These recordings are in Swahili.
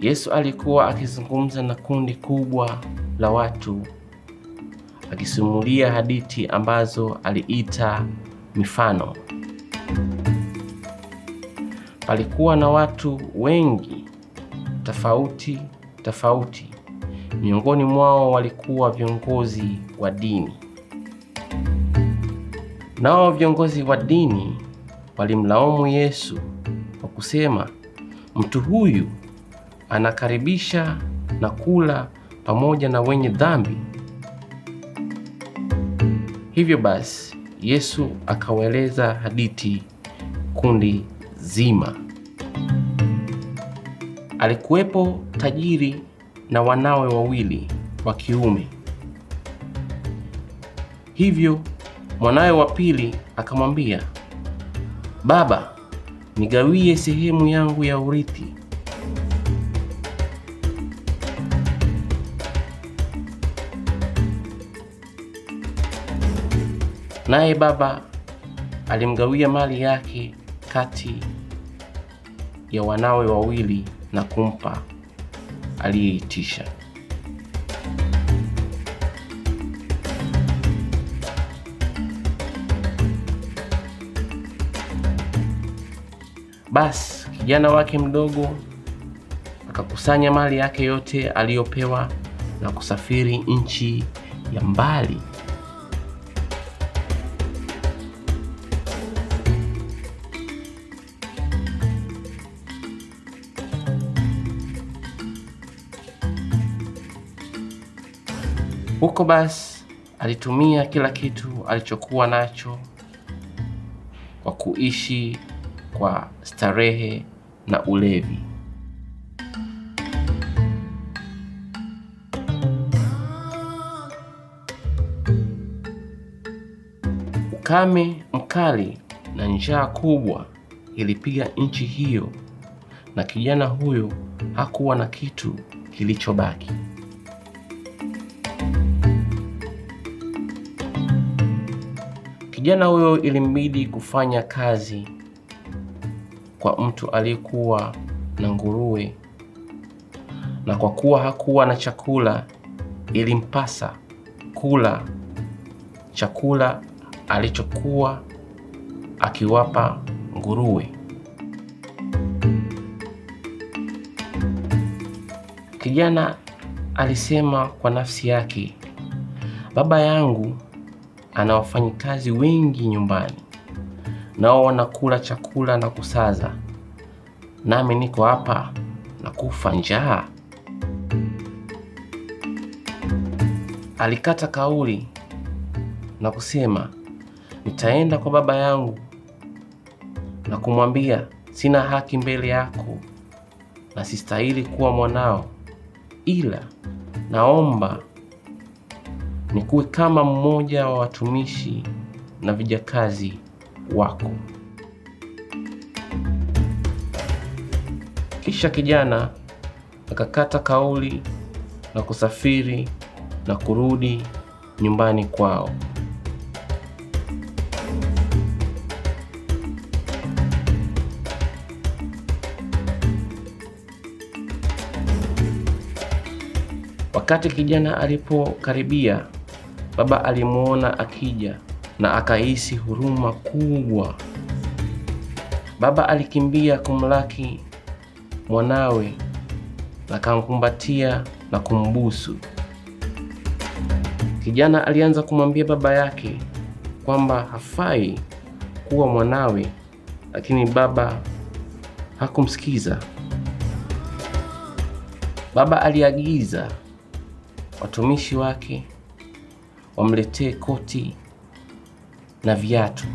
Yesu alikuwa akizungumza na kundi kubwa la watu, akisimulia hadithi ambazo aliita mifano. Palikuwa na watu wengi tofauti. Miongoni mwao walikuwa viongozi wa dini. Nao viongozi wa dini walimlaumu Yesu kwa kusema, mtu huyu anakaribisha na kula pamoja na wenye dhambi. Hivyo basi Yesu akawaeleza hadithi kundi zima. Alikuwepo tajiri na wanawe wawili wa kiume. Hivyo mwanawe wa pili akamwambia, Baba, nigawie sehemu yangu ya urithi. Naye baba alimgawia mali yake kati ya wanawe wawili na kumpa aliyeitisha. Basi kijana wake mdogo akakusanya mali yake yote aliyopewa na kusafiri nchi ya mbali. Huko basi alitumia kila kitu alichokuwa nacho kwa kuishi kwa starehe na ulevi. Ukame mkali na njaa kubwa ilipiga nchi hiyo, na kijana huyo hakuwa na kitu kilichobaki. Kijana huyo ilimbidi kufanya kazi kwa mtu aliyekuwa na nguruwe, na kwa kuwa hakuwa na chakula, ilimpasa kula chakula alichokuwa akiwapa nguruwe. Kijana alisema kwa nafsi yake, baba yangu ana wafanyikazi wengi nyumbani, nao wanakula chakula na kusaza, nami niko hapa na kufa njaa. Alikata kauli na kusema, nitaenda kwa baba yangu na kumwambia, sina haki mbele yako na sistahili kuwa mwanao, ila naomba nikuwe kama mmoja wa watumishi na vijakazi wako. Kisha kijana akakata kauli na kusafiri na kurudi nyumbani kwao. Wakati kijana alipokaribia, baba alimuona akija na akahisi huruma kubwa. Baba alikimbia kumlaki mwanawe na akamkumbatia na kumbusu. Kijana alianza kumwambia baba yake kwamba hafai kuwa mwanawe, lakini baba hakumsikiza. Baba aliagiza watumishi wake wamletee koti na viatu.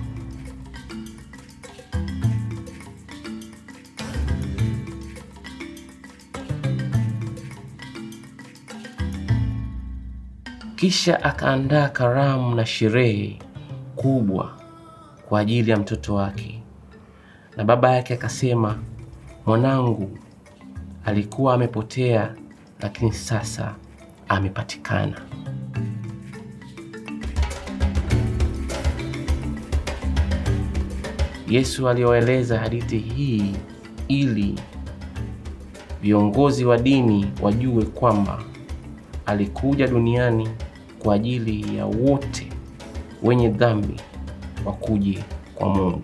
Kisha akaandaa karamu na sherehe kubwa kwa ajili ya mtoto wake. Na baba yake akasema, mwanangu alikuwa amepotea, lakini sasa amepatikana. Yesu aliwaeleza hadithi hii ili viongozi wa dini wajue kwamba alikuja duniani kwa ajili ya wote wenye dhambi wakuje kwa Mungu.